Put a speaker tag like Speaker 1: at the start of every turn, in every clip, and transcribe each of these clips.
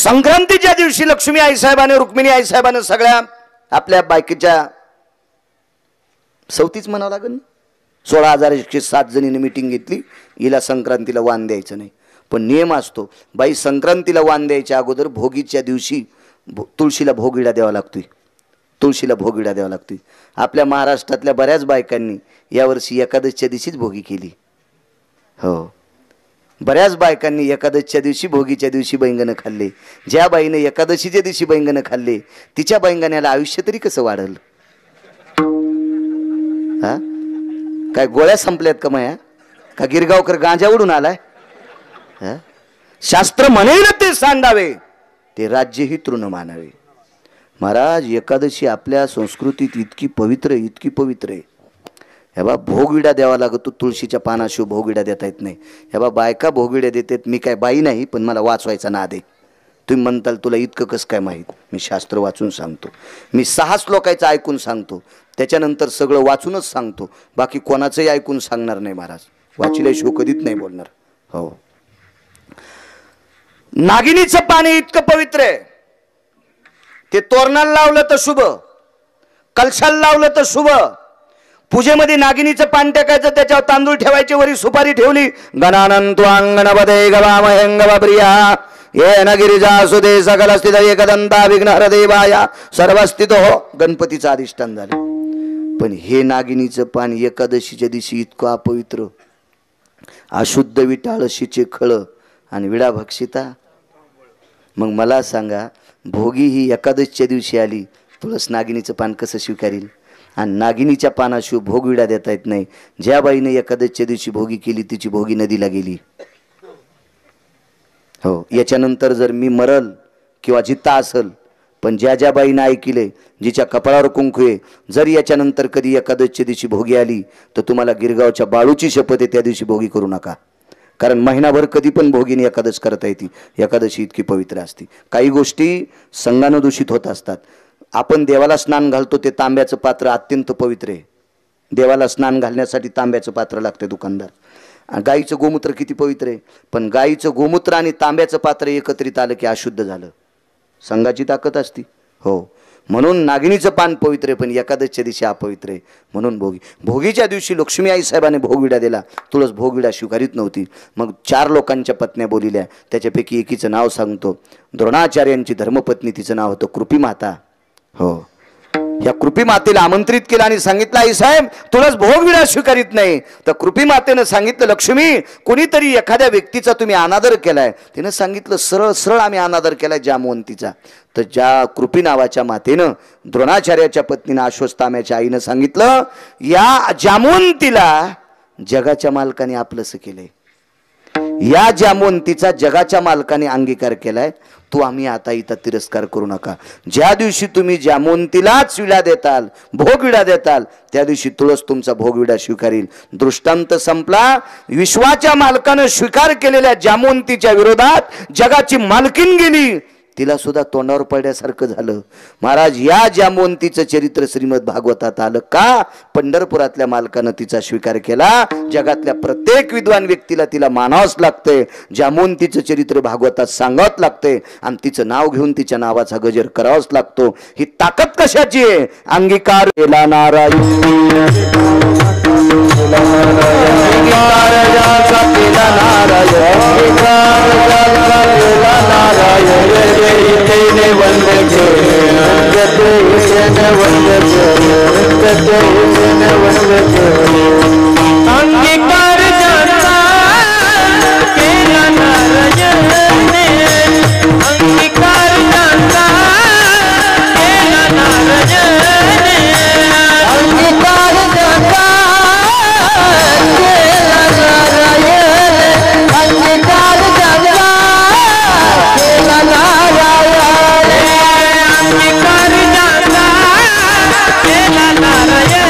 Speaker 1: संक्रांतीच्या दिवशी लक्ष्मी आईसाहेबाने रुक्मिणी आईसाहेबाने सगळ्या आपल्या बायकीच्या सवतीच म्हणावं लागेल 16,107 जणींनी मीटिंग घेतली. हिला संक्रांतीला वाण द्यायचं नाही, पण नियम असतो बाई संक्रांतीला वाण द्यायच्या अगोदर भोगीच्या दिवशी तुळशीला भोगिडा द्यावा लागतोय. तुळशीला भोगिडा द्यावा लागतोय. आपल्या महाराष्ट्रातल्या बऱ्याच बायकांनी यावर्षी एकादशीच्या दिवशीच भोगी केली. हो, बऱ्याच बायकांनी एकादशीच्या दिवशी भोगीच्या दिवशी बैंगनं खाल्ले. ज्या बाईने एकादशीच्या दिवशी बैंगनं खाल्ले तिच्या बैंगण्याला आयुष्य तरी कसं वाढल? हा, काय गोळ्या संपल्यात का माया? का गिरगावकर गांजा उडून आलाय? शास्त्र म्हणेल ते सांडावे, ते राज्यही तृण मानावे. महाराज, एकादशी आपल्या संस्कृतीत इतकी पवित्र इतकी पवित्र आहे. हे बा भोगविडा द्यावा लागतो. तुळशीच्या पानाशिव भोगविडा देता येत नाही. हे बा बायका भोगविड्या देतात. मी काय बाई नाही, पण मला वाचवायचा नाद आहे. तुम्ही म्हणताल तुला इतकं कसं काय माहीत? मी शास्त्र वाचून सांगतो. मी 6 श्लोकाचं ऐकून सांगतो, त्याच्यानंतर सगळं वाचूनच सांगतो. बाकी कोणाचंही ऐकून सांगणार नाही महाराज. वाचिल्याशिवाय कधीच नाही बोलणार. हो, नागिनीचं पाणी इतकं पवित्र आहे. ते तोरणाला लावलं तर शुभ, कलशाला लावलं तर शुभ. पूजेमध्ये नागिनीचं पान टाकायचं, त्याच्यावर तांदूळ ठेवायचे, वरी सुपारी ठेवली. गणानंतु अंगणपदे गवामहेंगवप्रिया येन गिरिजा सुदे सकल स्थित एकदंता विघ्नहर देवाया सर्वस्थितो. गणपतीचं अधिष्ठान झाले. पण हे नागिनीचं पान एकादशीच्या दिवशी इतकं अपवित्र. अशुद्ध विटाळशीचे खळ आणि विडा भक्षिता. मग मला सांगा, भोगी ही एकादशीच्या दिवशी आली, तुळस नागिनीचं पान कसं स्वीकारील? आणि नागिनीच्या पानाशिव भोगविडा देता येत नाही. ज्या बाईने एकादशीच्या दिवशी भोगी केली तिची भोगी नदीला गेली. हो, याच्यानंतर जर मी मरल किंवा जित्ता असल, पण ज्या ज्या बाईनं ऐकिले, जिच्या कपाळावर कुंकू आहे, जर याच्यानंतर कधी एकादशीच्या दिवशी भोगी आली तर तुम्हाला गिरगावच्या बाळूची शपथ आहे, त्या दिवशी भोगी करू नका. कारण महिनाभर कधी पण भोगीने एकादश करता येते. एकादशी इतकी पवित्र असते. काही गोष्टी संगानं दूषित होत असतात. आपण देवाला स्नान घालतो ते तांब्याचं पात्र अत्यंत पवित्र आहे. देवाला स्नान घालण्यासाठी तांब्याचं पात्र लागते दुकानदार. गाईचं गोमूत्र किती पवित्र आहे, पण गाईचं गोमूत्र आणि तांब्याचं पात्र एकत्रित आलं की अशुद्ध झालं. संघाची ताकद असती. हो, म्हणून नागिनीचं पान पवित्र आहे, पण एकादशीच्या दिवशी अपवित्र आहे. म्हणून भोगीच्या दिवशी लक्ष्मी आई साहेबाने भोगविडा दिला. तुळस भोगविडा स्वीकारित नव्हती. मग 4 लोकांच्या पत्न्या बोलिल्या. त्याच्यापैकी एकीचं नाव सांगतो. द्रोणाचार्यांची धर्मपत्नी, तिचं नाव होतं कृपी माता. हो, या कृपी मातेला आमंत्रित केलं आणि सांगितलं, आई साहेब तुळस भोगविडा स्वीकारित नाही. तर कृपी मातेनं सांगितलं, लक्ष्मी कोणीतरी एखाद्या व्यक्तीचा तुम्ही अनादर केलाय. तिनं सांगितलं, सरळ सरळ आम्ही अनादर केलाय जामवंतीचा. तर ज्या कृपी नावाच्या मातेनं द्रोणाचार्याच्या पत्नीनं अश्वत्थाम्याच्या आईनं सांगितलं, या जामवंतीला जगाच्या मालकाने आपलंसं केलंय. या जामवंतीचा जगाच्या मालकाने अंगीकार केलाय. तो आम्ही आता इथं तिरस्कार करू नका. ज्या दिवशी तुम्ही जामवंतीलाच विडा देताल, भोगविडा देताल, त्या दिवशी तुळस तुमचा भोगविडा स्वीकारील. दृष्टांत संपला. विश्वाच्या मालकानं स्वीकार केलेल्या जामवंतीच्या विरोधात जगाची मालकीन गेली. तिला सुद्धा तोंडावर पडल्यासारखं झालं. महाराज, या जामवंतीचं चरित्र श्रीमद भागवतात आलं का? पंढरपुरातल्या मालकानं तिचा स्वीकार केला. जगातल्या प्रत्येक विद्वान व्यक्तीला तिला मानावंच लागतंय. जामवंतीचं चरित्र भागवतात सांगावंच लागतंय आणि तिचं नाव घेऊन तिच्या नावाचा गजर करावाच लागतो. ही ताकद कशाची आहे? अंगीकार केला नारायण,
Speaker 2: अंगीकार जाता केला नारायणे, अंगीकार जाता केला नारायणे, अंगीकार जाता केला नारायणे, अंगीकार जाता केला नारायणे, अंगीकार जाता केला नारायणे.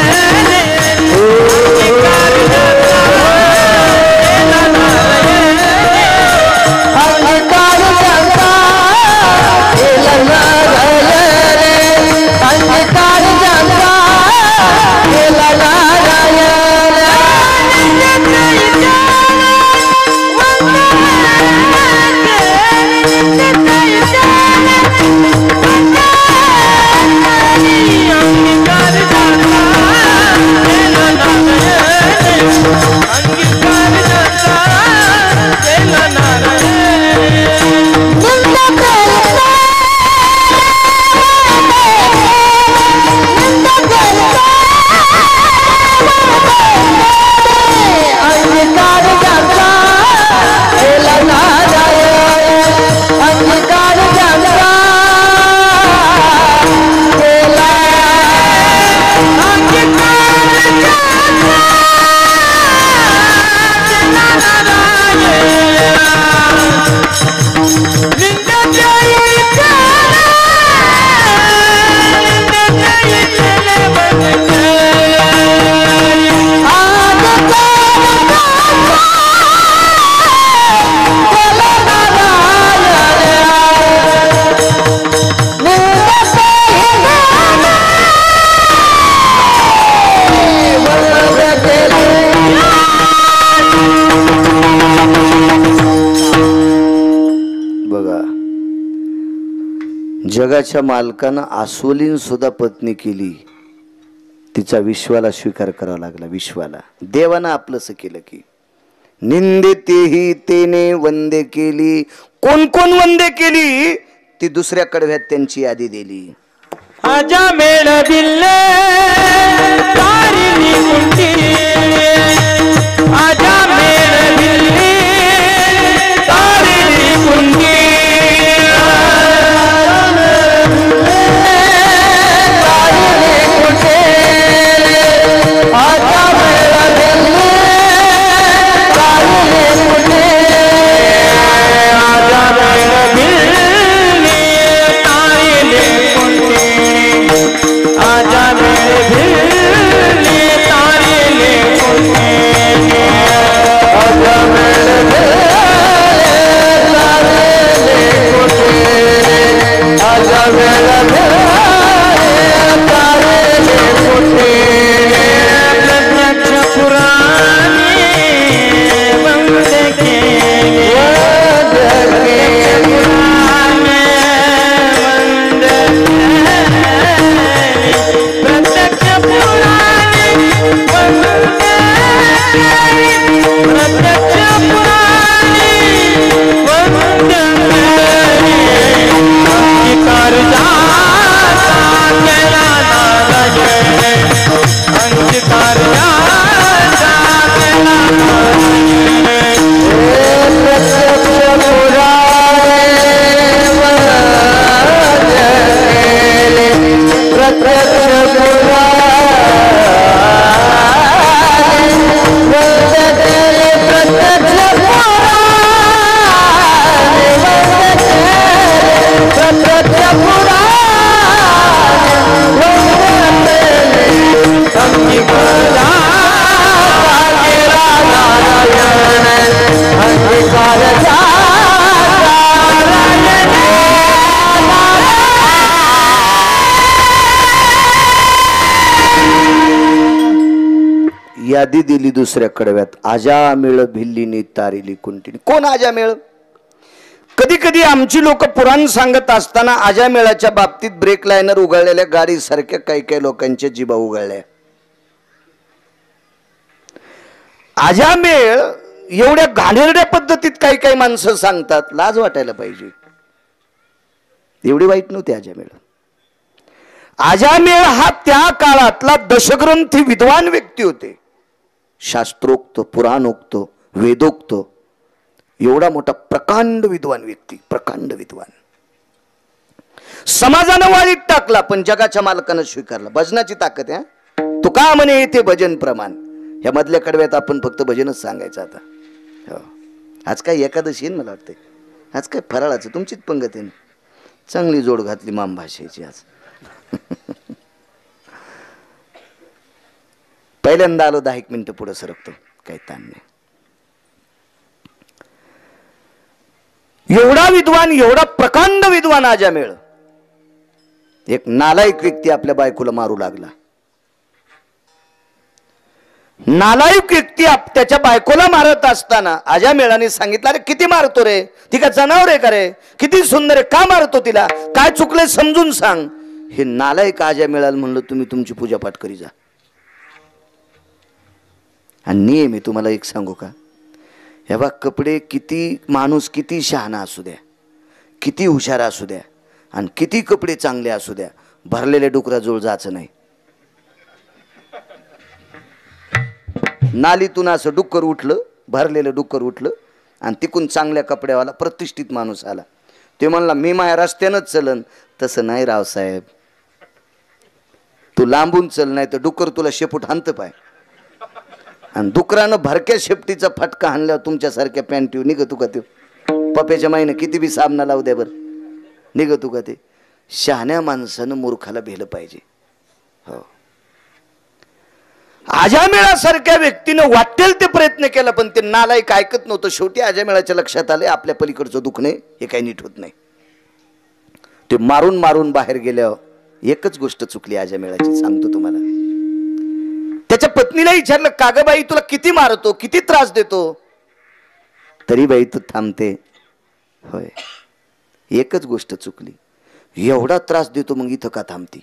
Speaker 1: बघा, जगाच्या मालकानं अस्वलीन सुद्धा पत्नी केली, तिचा विश्वाला स्वीकार करावा लागला. विश्वाला देवानं आपलंसं केलं की निंदे तेही तेने वंदे केली. कोण कोण वंदे केली ती दुसऱ्या कडव्यात त्यांची यादी दिली.
Speaker 2: आजा मेळ दिले तारिणी कुंटी, आजा मेळ दिले तारिणी कुंटी,
Speaker 1: यादी दिली दुसऱ्या कडव्यात. आजा मेळ भिल्लीने तारिली कुंटीने. कोण आजा मेळ? कधी कधी आमची लोक पुराण सांगत असताना आजा मेळाच्या बाबतीत ब्रेक लायनर उघडलेल्या गाडी सारख्या काही काही लोकांच्या जिभा उघडल्या. आजा मेळ एवढ्या घाणेरड्या पद्धतीत काही काही माणसं सांगतात, लाज वाटायला पाहिजे. एवढी वाईट नव्हती आजा मेळ. आजा मेळ हा त्या काळातला दशग्रंथी विद्वान व्यक्ती होते. शास्त्रोक्त, पुराणोक्त, वेदोक्त एवढा मोठा प्रकांड विद्वान व्यक्ती, प्रकांड विद्वान. समाजानं वाळीत टाकला पण जगाच्या मालकानं स्वीकारला. भजनाची ताकद आहे. तुका म्हणे येथे भजन प्रमाण. या मधल्या कडव्यात आपण फक्त भजनच सांगायचं आता. हो, आज काय एकादशी आहे मला वाटतंय. आज काय फराळाचं तुमचीच पंगत आहे. चांगली जोड घातली माम भाषेची आज. पहिल्यांदा आलो 10 मिनिटं पुढे सरकतो, काही ताण नाही. एवढा विद्वान, एवढा प्रकांड विद्वान आजा मेळ. एक नालायक व्यक्ती आपल्या बायकोला मारू लागला. नालायक व्यक्ती त्याच्या बायकोला मारत असताना आजा मेळाने सांगितलं, अरे किती मारतो रे, ती का जनावर आहे का रे, किती सुंदर आहे, का मारतो तिला, काय चुकले समजून सांग. हे नालायक आजा मेळाला म्हणलं, तुम्ही तुमची पूजापाठ करी जा. आणि नियम आहे तुम्हाला एक सांगू का, हे बघ, कपडे किती, माणूस किती शहाणा असू द्या, किती हुशार असू द्या, आणि किती कपडे चांगले असू द्या, भरलेल्या डुकराजवळ जायचं नाही. नालीतून असं डुक्कर उठलं, भरलेलं डुक्कर उठलं, आणि तिकून चांगल्या कपड्यावाला प्रतिष्ठित माणूस आला. ते म्हणला, मी माझ्या रस्त्यानंच चलन. तसं नाही रावसाहेब, तू लांबून चल, नाही तर डुक्कर तुला शेपूट हाणतं पाय. आणि डुकरानं भरक्या शेपटीचा फटका हाणल्यावर तुमच्यासारख्या पॅन्टीव निघतू का? ते पप्याच्या माईनं किती बी साबणा लावू द्या बरं, निघतू का ते? शहाण्या माणसानं मूर्खाला भेलं पाहिजे. हो, आजामेळासारख्या व्यक्तीनं वाटेल ते प्रयत्न केला, पण ते नालायक ऐकत नव्हतं. शेवटी आजामेळाच्या लक्षात आले, आपल्या पलीकडचं दुखणे हे काही नीट होत नाही. ते मारून मारून बाहेर गेल्यावर एकच गोष्ट चुकली आजामेळाची, सांगतो तुम्हाला. त्याच्या पत्नीला विचारलं, का ग बाई, तुला किती मारतो, किती त्रास देतो? तरी बाई तू थांबते. होय, एकच गोष्ट चुकली, एवढा त्रास देतो मग इथं का थांबती?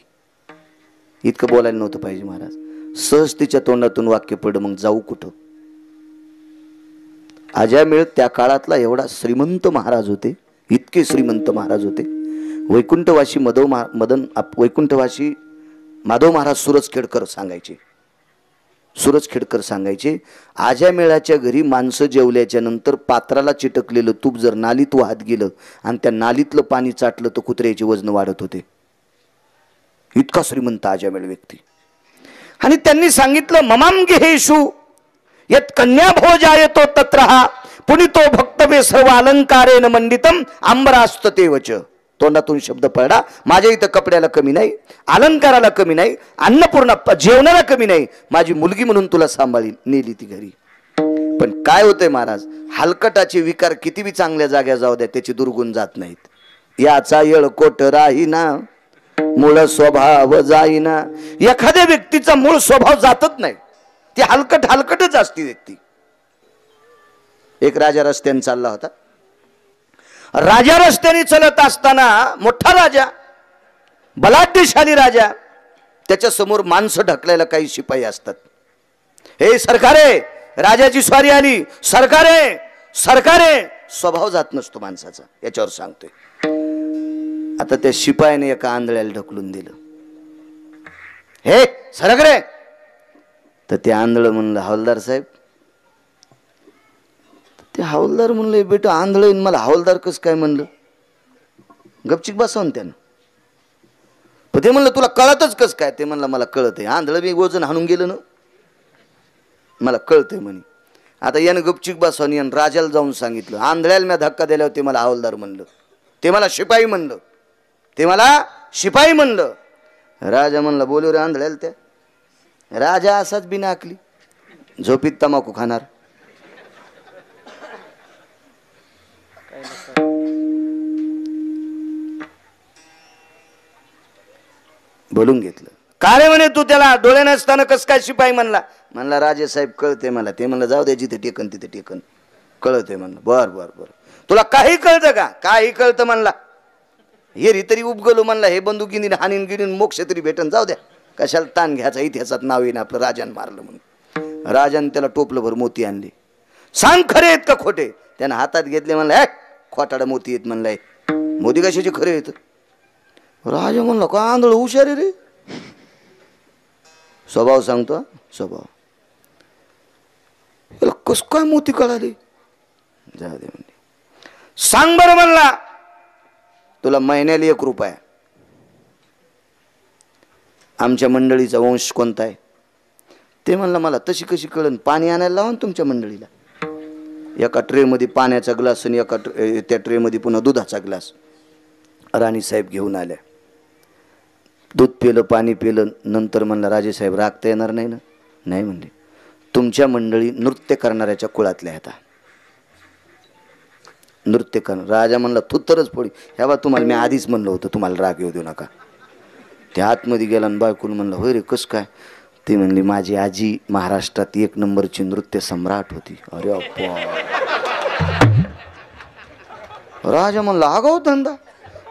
Speaker 1: इतकं बोलायला नव्हतं पाहिजे महाराज. सहज तिच्या तोंडातून वाक्य पडलं, मग जाऊ कुठं? अजामेळ त्या काळातला एवढा श्रीमंत महाराज होते, इतके श्रीमंत महाराज होते. वैकुंठवासी वैकुंठवासी माधव महाराज सुरजखेडकर सांगायचे, सुरजखेडकर सांगायचे, आजामेळाच्या घरी माणसं जेवल्याच्या नंतर पात्राला चिटकलेलं तूप जर नालीत वाहत गेलं आणि त्या नालीतलं पाणी चाटलं तर कुत्र्याचे वजन वाढत होते. इतका श्रीमंत आजामेळ व्यक्ती. आणि त्यांनी सांगितलं, ममाम गेहेषु यत कन्या भोजायतो तत्रहा पुनितो भक्तवे सर्व अलंकारेन मंडितम आंबरास्त तेवच. तोंडातून शब्द पडला, माझ्या इथं कपड्याला कमी नाही, अलंकाराला कमी नाही, अन्नपूर्णा जेवणाला कमी नाही, माझी मुलगी म्हणून तुला सांभाळी नेली ती घरी. पण काय होतंय महाराज, हलकटाचे विकार किती बी चांगल्या जाग्या जाऊ द्या, त्याचे दुर्गुण जात नाहीत. याचा येळकोट राहीना, मूळ स्वभाव जाईना. एखाद्या व्यक्तीचा मूळ स्वभाव जातच नाही, ती हलकटच असती व्यक्ती. एक राजा रस्त्याने चालला होता. राजा रस्त्याने चलत असताना मोठा राजा, बलाढ्यशाली राजा, त्याच्या समोर माणसं ढकलायला काही शिपाई असतात. हे सरकारे, राजाची स्वारी आली, सरकारे सरकारे. स्वभाव जात नसतो माणसाचा, याच्यावर सांगतोय. आता त्या शिपायाने एका आंधळ्याला ढकलून दिलं. हे सरकारे. तर ते आंधळ म्हणलं, हवालदार साहेब. ते हवालदार म्हणलं, बेटा आंधळ मला हवालदार कस काय म्हणलं? गपचिक बसवून त्यानं. पण ते म्हणलं, तुला कळतच कस काय? ते म्हणलं, मला कळत आहे. आंधळ मी वजन हाणून गेलं ना, मला कळतंय म्हणे. आता यानं गपचिक बसवून यानं राजाला जाऊन सांगितलं, आंधळ्याला मी धक्का दिल्यावर ते मला हवालदार म्हणलं, ते मला शिपाई म्हणलं, ते मला शिपाई म्हणलं. राजा म्हणला, बोलू रे आंधळ्याला त्या. राजा असाच बिना आकली, झोपीत तमाखू खाणार. बोलून घेतलं. का रे म्हणे, तू त्याला डोळे नसताना कस काय शिपाई म्हणला? म्हणला, राजे साहेब कळते मला. ते म्हणलं, जाऊ दे, जिथे टेकन तिथे टेकन, कळते म्हणलं. बर बर बर, तुला काही कळतं का? काही कळतं म्हणला. हे तरी उपगलो म्हणला, हे बंदुकीने हानीन गिरीन मोक्ष तरी भेटन, जाऊ द्या, कशाला ताण घ्यायचा, इतिहासात नाव येईन आपलं, राजान मारलं म्हणून. राजाने त्याला टोपलं भर मोती आणले. सांग खरे आहेत का खोटे? त्यानं हातात घेतले. म्हणला, खोटाडा मोती येत म्हणलाय. मोती कशाचे खरे येत? राजा म्हणला, का आंधळ हुशार आहे रे. स्वभाव सांगतो, स्वभाव. कस काय मोती कळाले? जाऊ दे म्हणजे. सांग बरं म्हणला, तुला महिन्याला 1 रुपया. आमच्या मंडळीचा वंश कोणता आहे? ते म्हणला, मला तशी कशी कळन? पाणी आणायला लावा तुमच्या मंडळीला. एका ट्रेमध्ये पाण्याचा ग्लास आणि त्या ट्रेमध्ये पुन्हा दुधाचा ग्लास राणीसाहेब घेऊन आल्या. दूध पिलं, पाणी पिलं. नंतर म्हणला, राजेसाहेब रागता येणार नाही ना? नाही म्हणले, तुमच्या मंडळी नृत्य करणाऱ्याच्या कुळातल्या आहेत. नृत्य करणार. राजा म्हणला, तू तरच पडी. ह्या बा, तुम्हाला मी आधीच म्हणलं होतं तुम्हाला राग येऊ देऊ नका. त्या आतमध्ये गेला आणि बायकून म्हणलं, होय रे कस काय? ती म्हणली, माझी आजी महाराष्ट्रात 1 नंबरची नृत्य सम्राट होती. अरे अप्पा. राजा म्हणला, आगाऊ धंदा,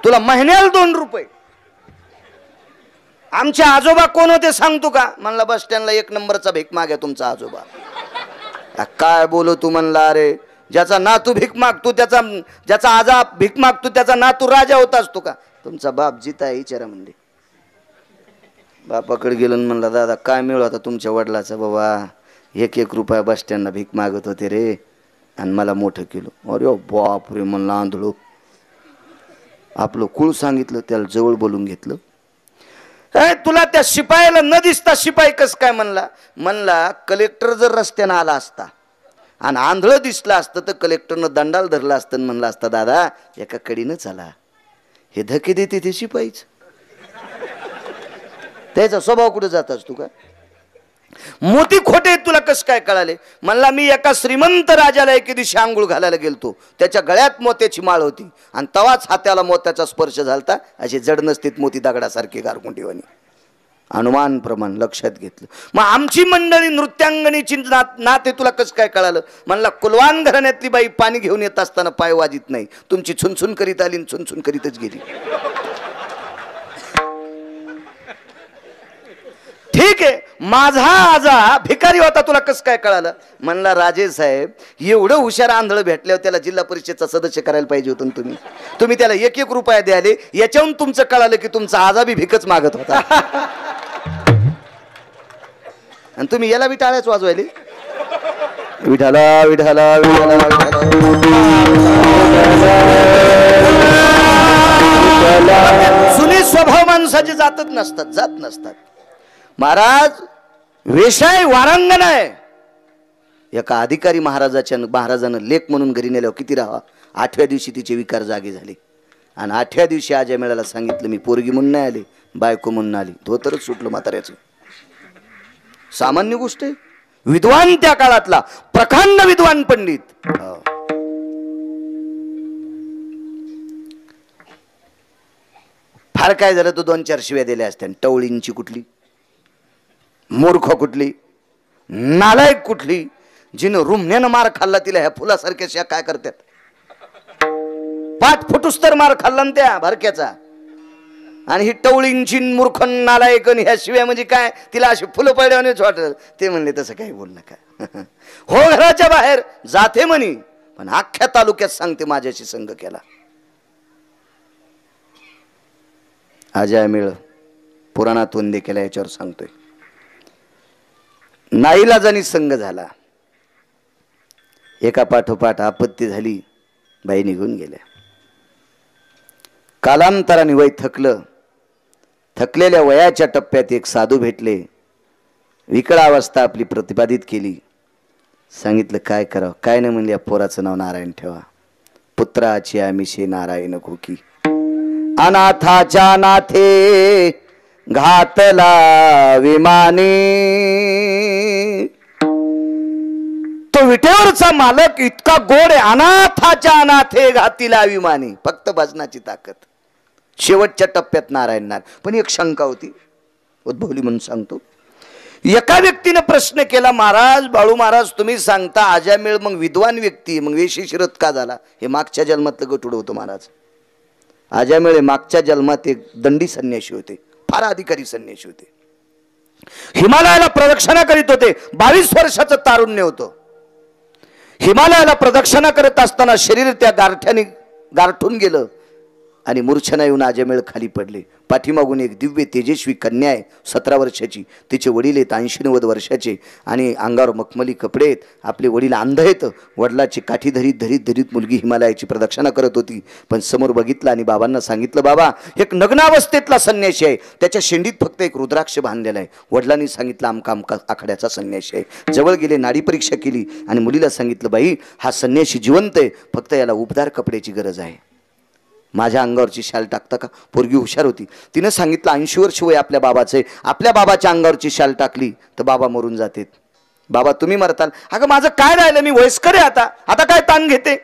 Speaker 1: तुला महिन्याला 2 रुपये. आमचे आजोबा कोण होते सांगतो का? म्हणला, बस स्टँडला 1 नंबरचा भीक माग आहे तुमचा आजोबा. काय बोलो तू? म्हणला, अरे ज्याचा नातू भीक मागतो, ज्याचा आजा भीक मागतो, त्याचा नातू राजा होत असतो का? तुमचा बाप जिता आहे विचारा म्हणले. बापाकडे गेलो म्हणला, दादा काय मिळू आता तुमच्या वडिलाचा? बाबा 1 रुपया बस स्टँडला भीक मागत होते रे, आणि मला मोठं केलं. अरे बाप रे म्हणला आंधळो. आपलं कुळ सांगितलं, त्याला जवळ बोलून घेतलं. तुला त्या शिपायाला न दिसता शिपाई कस काय म्हणला? म्हणला, कलेक्टर जर रस्त्यानं आला असता आणि आंधळ दिसला असतं तर कलेक्टरनं दंडाला धरला असतं. म्हणला असता, दादा एका कडीनं चला. हे धके देते ते शिपाईच. त्याचा स्वभाव कुठे जात असतो का? मोती खोटे तुला कस काय कळाले? म्हणला, मी एका श्रीमंत राजाला एके दिवशी आंघोळ घालायला गेलतो. त्याच्या गळ्यात मोत्याची माळ होती आणि तवाच हाताला मोत्याचा स्पर्श झालता. असे जड नसतीत मोती दगडासारखे गारकुंडीवाणी. अनुमान प्रमाण लक्षात घेतलं. मग आमची मंडळी नृत्यांगणीची नाते तुला कसं काय कळालं? म्हणला कुलवान घराण्यातली बाई पाणी घेऊन येत असताना पाय वाजित नाही, तुमची छुनछुन करीत आली, छुनछुन करीतच गेली. ठीक आहे, माझा आजा भिकारी होता, तुला कसं काय कळालं? म्हणला राजे साहेब, एवढं हुशार आंधळ भेटल्यावर त्याला जिल्हा परिषदचा सदस्य करायला पाहिजे होतं तुम्ही त्याला 1-1 रुपया द्याले. याच्याहून तुमचं कळालं की तुमचा आजा बी भिकच मागत होता. आणि तुम्ही याला बी टाळ्याच वाजवायले. विठाला विठाला विठाला जुने स्वभाव माणसाचे जात नसतात. महाराज वेशाय वारांगण आहे. एका अधिकारी महाराजानं लेख म्हणून घरी नेल्यावर किती राहा, 8व्या दिवशी तिचे विकार जागे झाले. आणि 8व्या दिवशी आजा मेळाला सांगितलं, मी पोरगी म्हणून नाही आले, बायको म्हणून आली. धोतरच सुटलं म्हाताऱ्याचं. सामान्य गोष्ट आहे. विद्वान त्या काळातला प्रकांड विद्वान पंडित. फार काय झालं, तो 2-4 शिव्या दिल्या असत्या. टवळींची कुठली, मूर्ख कुठली, नालायक कुठली, जिनं रुमण्यानं मार खाल्ला तिला ह्या फुलासारख्या शिया काय करतात? पाठ फुटुस्तर मार खाल्ला ना त्या भरक्याचा. आणि ही टवळींची मूर्ख नालायक ह्या शिव्या म्हणजे काय, तिला अशी फुलं पडल्यानेच वाटत. ते म्हणले तसं काही बोल नका. हो घराच्या बाहेर जाते म्हणी, पण अख्ख्या तालुक्यात सांगते माझ्याशी संग केला. आजा मेळ पुराणात वंदे केला याच्यावर सांगतोय. नाईलाजानी संग झाला. एका पाठोपाठ आपत्ती झाली, बाई निघून गेल्या. कालांतराने वय थकलेल्या वयाच्या टप्प्यात एक साधू भेटले. विकळ अवस्था आपली प्रतिपादित केली. सांगितलं काय करावं, काय नाही म्हणले, पोराचं नाव नारायण ठेवा. पुत्राची आमिषे नारायण खोकी, अनाथाच्या नाथे घातला विमाने. तो विटेवरचा मालक इतका गोड आहे, अनाथाच्या अनाथे घातीला विमाने. फक्त भजनाची ताकद. शेवटच्या टप्प्यात नारायण. पण एक शंका होती, उद्भवली म्हणून सांगतो. एका व्यक्तीने प्रश्न केला, महाराज बाळू महाराज तुम्ही सांगता आजामेळ मग विद्वान व्यक्ती, मग वेशीशिरत का झाला? हे मागच्या जन्मातलं गटुड होतं महाराज. आजामेळ मागच्या जन्मात एक दंडी संन्यासी होते, फार अधिकारी संन्यासी होते. हिमालयाला प्रदक्षिणा करीत होते. 22 वर्षाचं तारुण्य होतं. हिमालयाला प्रदक्षिणा करत असताना शरीर त्या गारठ्याने गारठून गेलं आणि मूर्छना येऊन आजामेळ खाली पडले. पाठीमागून एक दिव्य तेजस्वी कन्या आहे, 17 वर्षाची. तिचे वडील आहेत 80-90 वर्षाचे आणि अंगावर मखमली कपडे आहेत. आपले वडील अंध आहेत. वडिलाची काठी धरीत मुलगी हिमालयाची प्रदक्षिणा करत होती. पण समोर बघितलं आणि बाबांना सांगितलं, बाबा एक नग्नावस्थेतला संन्यासी आहे, त्याच्या शेंडीत फक्त एक रुद्राक्ष बांधलेला आहे. वडिलांनी सांगितलं आमका आखाड्याचा संन्यासी आहे. जवळ गेले, नाडी परीक्षा केली आणि मुलीला सांगितलं, बाई हा संन्यासी जिवंत आहे, फक्त याला उबदार कपड्याची गरज आहे. माझ्या अंगावरची शाल टाकता का? पोरगी हुशार होती. तिनं सांगितलं 80 वर्ष वय आपल्या बाबाचे. आपल्या बाबाच्या अंगावरची शाल टाकली तर बाबा मरून जाते. बाबा तुम्ही मरताल. अगं माझं काय राहिलं, मी वयस्कर आहे, आता काय ताण घेते,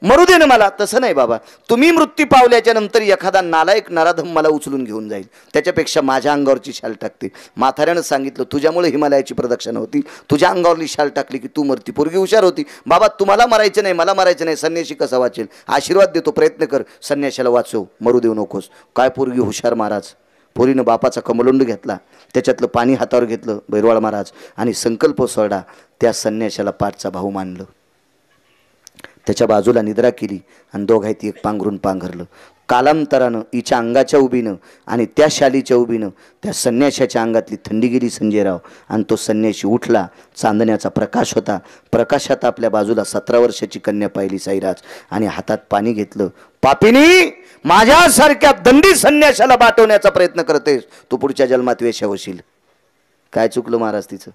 Speaker 1: मरू दे ना मला. तसं नाही बाबा, तुम्ही मृत्यू पावल्याच्या नंतर एखादा नालायक नराधम मला उचलून घेऊन जाईल, त्याच्यापेक्षा माझ्या अंगावरची शाल टाकते. म्हाताऱ्यानं सांगितलं तुझ्यामुळे हिमालयाची प्रदक्षिणा होती, तुझ्या अंगावरली शाल टाकली की तू मरती. पोरगी हुशार होती. बाबा तुम्हाला मरायचं नाही, मला मरायचं नाही, संन्यासी कसा वाचेल? आशीर्वाद देतो, प्रयत्न कर, संन्याशाला वाचव, मरू देऊ नकोस. काय पोरगी हुशार महाराज. पोरीनं बापाचा कमलोंड घेतला, त्याच्यातलं पाणी हातावर घेतलं बैरवाळ महाराज आणि संकल्प सोडा. त्या संन्याशाला पाठचा भाऊ मानलं. त्याच्या बाजूला निद्रा केली आणि दोघांत एक पांघरून पांघरलं. कालांतरानं हिच्या अंगाच्या उभीनं आणि त्या शालीच्या उभीनं त्या संन्याशाच्या अंगातली थंडी गेली संजयराव. आणि तो संन्याशी उठला. चांदण्याचा प्रकाश होता. प्रकाशात आपल्या बाजूला 17 वर्षाची कन्या पाहिली साईराज आणि हातात पाणी घेतलं. पापिनी, माझ्यासारख्या दंडी संन्याशाला बाटवण्याचा प्रयत्न करतेस, तू पुढच्या जन्मात वेश्या होशील. काय चुकलं महाराज तिचं?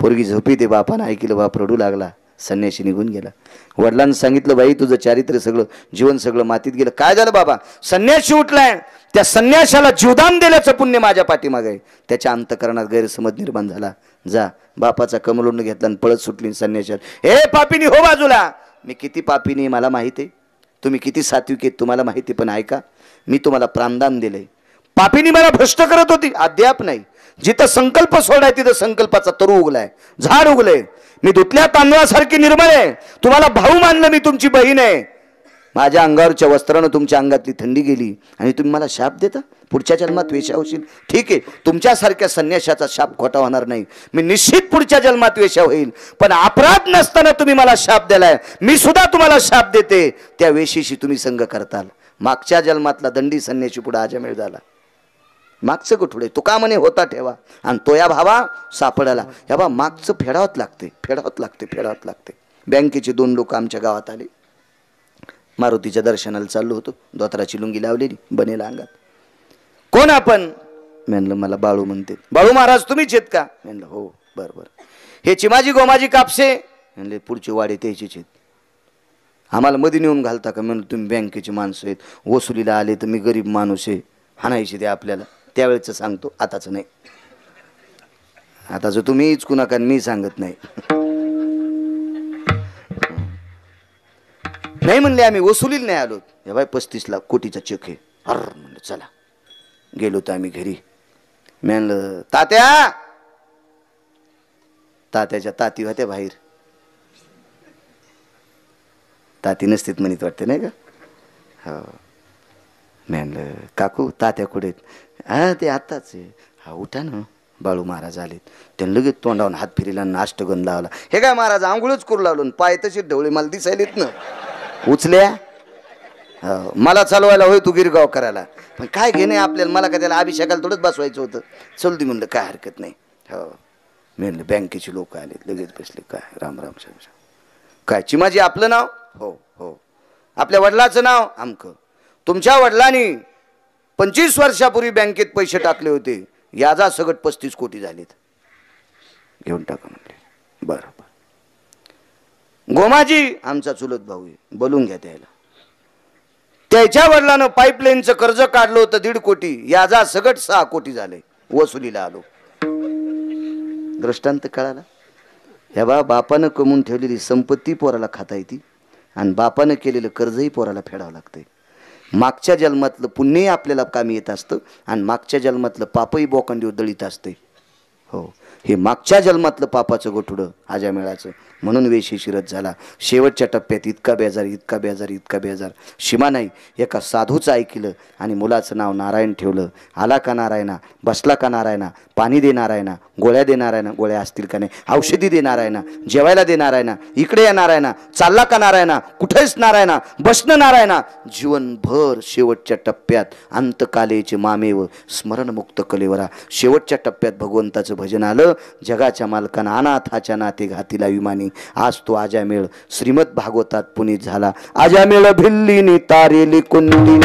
Speaker 1: पोरगी झोपी ते बापानं ऐकलं. बाप रडू लागला. संन्याशी निघून गेला. वडिलांनी सांगितलं, बाई तुझं चारित्र्य सगळं, जीवन सगळं मातीत गेलं. काय झालं बाबा? संन्यासी उठलाय. त्या संन्याशाला जीवदान दिल्याचं पुण्य माझ्या पाठीमागे आहे. त्याच्या अंतकरणात गैरसमज निर्माण झाला. जा. बापाचा कमलोंड घेतला आणि पळत सुटली संन्याशाला. हे पापिनी हो बाजूला. मी किती पापिनी मला माहिती आहे, तुम्ही किती सात्विक आहेत तुम्हाला माहिती. पण ऐका, मी तुम्हाला प्राणदान दिलंय. पापीनी मला भ्रष्ट करत होती, अद्याप नाही. जिथं संकल्प सोडाय तिथं संकल्पाचा तरू उगलाय, झाड उगलंय. मी धुतल्या तांदळासारखी निर्मळ आहे. तुम्हाला भाऊ मानलं, मी तुमची बहीण आहे. माझ्या अंगावरच्या वस्त्रानं तुमच्या अंगातली थंडी गेली आणि तुम्ही मला शाप देता, पुढच्या जन्मात वेश्या होशील. ठीक आहे, तुमच्यासारख्या संन्याशाचा शाप खोटा होणार नाही. मी निश्चित पुढच्या जन्मात वेश्या होईल. पण अपराध नसताना तुम्ही मला शाप दिलाय, मी सुद्धा तुम्हाला शाप देते. त्या वेशीशी तुम्ही संग करताल. मागच्या जन्मातला दंडी संन्याशी पुढे अजमेळ झाला. मागचं कुठुडे तो का म्हणे होता ठेवा, आणि तो या भावा सापडाला. या बा मागचं फेडावत लागते, फेडावत लागते, फेडावत लागते. बँकेचे 2 लोक आमच्या गावात आले. मारुतीच्या दर्शनाला चाललो होतो. धोत्राची लुंगी लावलेली, बनेला अंगात. कोण आपण? म्हणलं मला बाळू म्हणते. बाळू महाराज तुम्हीच आहेत का? म्हणलं हो. बरं बरं. हे चिमाजी गोमाजी कापसे? म्हणले पुढचे वाडे त्याचेच आहेत. आम्हाला मध्ये नेऊन घालता का? म्हणलं तुम्ही बँकेची माणसं आहेत, वसुलीला आले तर मी गरीब माणूस आहे, हाणायचे ते आपल्याला. त्यावेळेचं सांगतो, आताचं नाही. आताचं तुम्हीच कुणा का, मी सांगत नाही. नाही म्हणले आम्ही वसुलीला नाही आलो. हे बाय 35 लाख कोटीचा चेक आहे. म्हणलं चला. गेलो तर आम्ही घरी. म्हणलं तात्या, तात्याच्या ताती होत्या बाहेर. ताती नसतीत म्हणत वाटते नाही का? हो. म्हणलं काकू तात्या कुठे? हा ते आत्ताच आहे. हा उठा ना, बाळू महाराज आलेत. त्यानं लगेच तोंडावून हात फिरला, अष्टगंध लावला. हे काय महाराज आंघोळच करू लागलो, पाय तसे ढवळे मला दिसायलेत ना. उचल्या मला चालवायला होय तू गिरगाव करायला. पण काय घेणे आपल्याला, मला का त्याला अभिषेकाला थोडंच बसवायचं होतं. चल दे म्हणलं, काय हरकत नाही. हो. म्हणलं बँकेचे लोक आले, लगेच बसले. काय राम राम साहेब. काय चिमाजी आपलं नाव? हो हो. आपल्या वडिलाचं नाव? आमकं. तुमच्या वडिलांनी 25 वर्षापूर्वी बँकेत पैसे टाकले होते, याचा सगट 35 कोटी झालेत. घेऊन टाका म्हणले. बरोबर. गोमाजी आमचा चुलत भाऊ आहे, बोलून घ्या त्याला. त्याच्या वडिलानं पाईपलाईनचं कर्ज काढलं होतं 1.5 कोटी, याचा सगट 6 कोटी झाले. वसुलीला आलो. दृष्टांत कळाला. ह्या बापानं कमवून ठेवलेली संपत्ती पोराला खाता येते, आणि बापानं केलेलं कर्जही पोराला फेडावं लागतंय. मागच्या जन्मातलं पुण्यही आपल्याला कामी येत असतं, आणि मागच्या जन्मातलं पापही बोकांडीवर दळीत असते. हो, हे मागच्या जन्मातलं पापाचं गोठुडं अजामेळाचं, म्हणून वेशी शिरत झाला. शेवटच्या टप्प्यात इतका बेजार, इतका बेजार, इतका बेजार. शिमा नाही, एका साधूचं ऐकलं आणि मुलाचं नाव नारायण ठेवलं. आला का नारायणा, बसला का नारायणा, पाणी दे नारायणा, गोळ्या दे नारायणा, गोळ्या असतील का नाही, औषधी दे नारायणा, जेवायला दे नारायणा, इकडे या नारायणा, चालला का नारायणा, कुठेच नारायणा, बसणं नारायणा. जीवनभर शेवटच्या टप्प्यात अंतकालेचे मामेव स्मरणमुक्त कलेवरा. शेवटच्या टप्प्यात भगवंताचं भजन आलं. जगाच्या मालकांना अनाथाच्या नाते घातीला विमानी. आज तो आजामेळ श्रीमद भागवतात पुनीत झाला. आजामेळ भिल्लीनी तारेली कुंडी,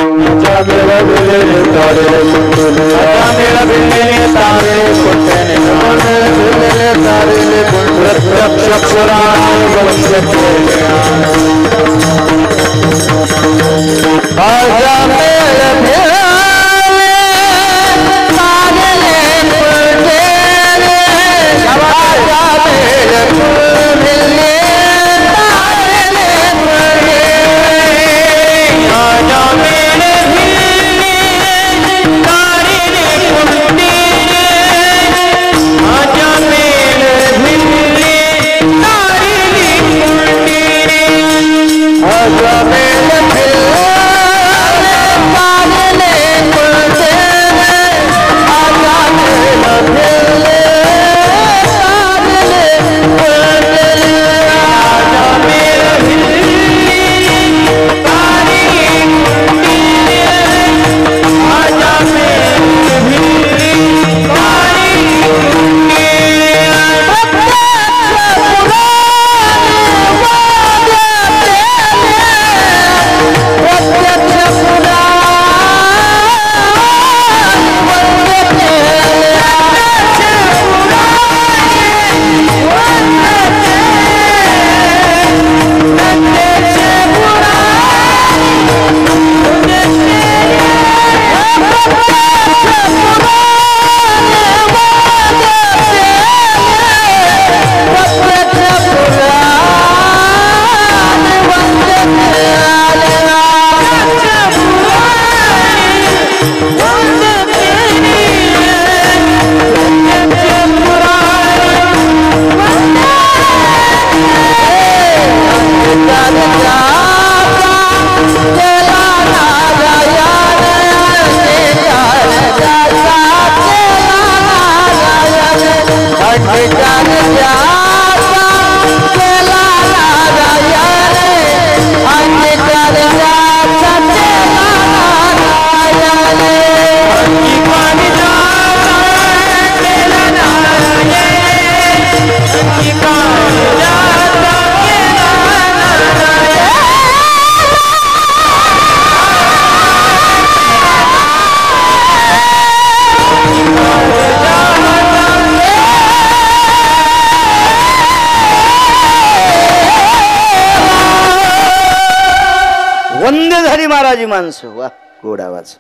Speaker 1: माझी माणसं वा गोड आवाज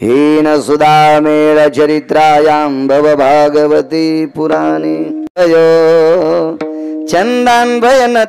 Speaker 1: हीन सुधा मेळ चरित्रायां भव भागवती पुराणे अयो चंदान भयन